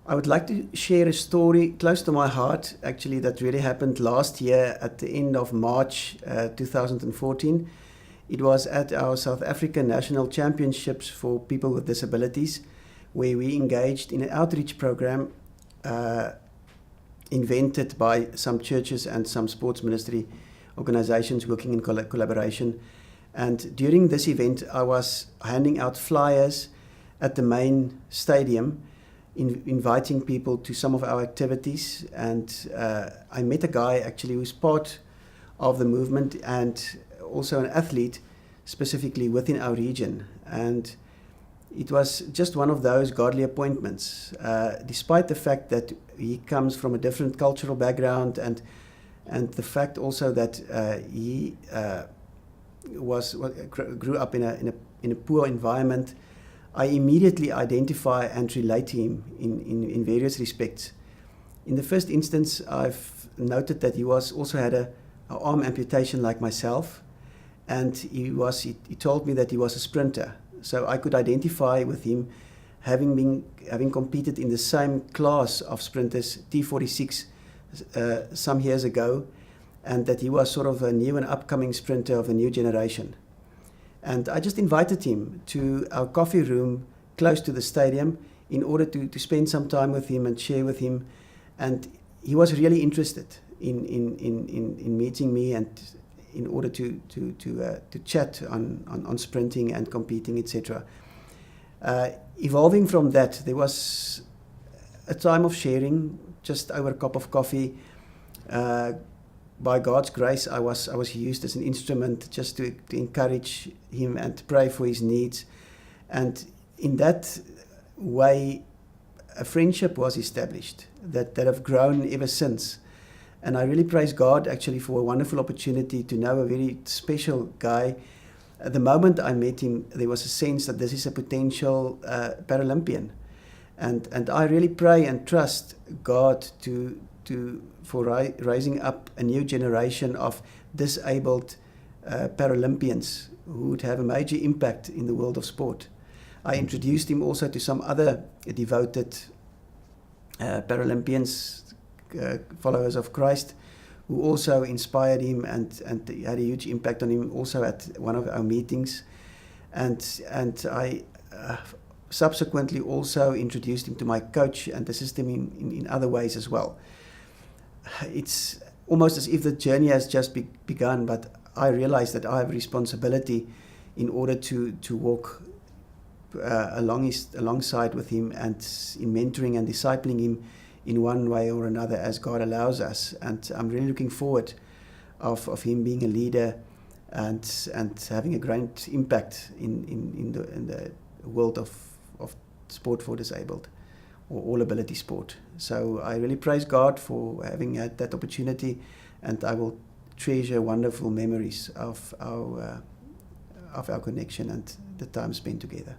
I would like to share a story close to my heart, actually, that really happened last year at the end of March 2014. It was at our South African National Championships for people with disabilities, where we engaged in an outreach program invented by some churches and some sports ministry organizations working in collaboration. And during this event, I was handing out flyers at the main stadium, inviting people to some of our activities. And I met a guy actually who's part of the movement and also an athlete specifically within our region. And it was just one of those godly appointments, despite the fact that he comes from a different cultural background and the fact also that he grew up in a poor environment. I immediately identify and relate to him in various respects. In the first instance, I've noted that he also had an arm amputation like myself, and he told me that he was a sprinter. So I could identify with him, having competed in the same class of sprinters, T46, some years ago, and that he was sort of a new and upcoming sprinter of a new generation. And I just invited him to our coffee room close to the stadium in order to spend some time with him and share with him. And he was really interested in meeting me and in order to chat on sprinting and competing, etc. Evolving from that, there was a time of sharing just over a cup of coffee. By God's grace, I was used as an instrument just to encourage him and to pray for his needs. And in that way, a friendship was established that have grown ever since. And I really praise God actually for a wonderful opportunity to know a very special guy. At the moment I met him, there was a sense that this is a potential Paralympian. And I really pray and trust God for raising up a new generation of disabled Paralympians who would have a major impact in the world of sport. I introduced him also to some other devoted Paralympians, followers of Christ, who also inspired him and had a huge impact on him also at one of our meetings. And I subsequently also introduced him to my coach and assisted him in other ways as well. It's almost as if the journey has just begun, but I realize that I have a responsibility in order to walk alongside with him and in mentoring and discipling him in one way or another as God allows us. And I'm really looking forward of him being a leader and having a great impact in the world of sport for disabled, or all ability sport. So I really praise God for having had that opportunity, and I will treasure wonderful memories of our connection and the time spent together.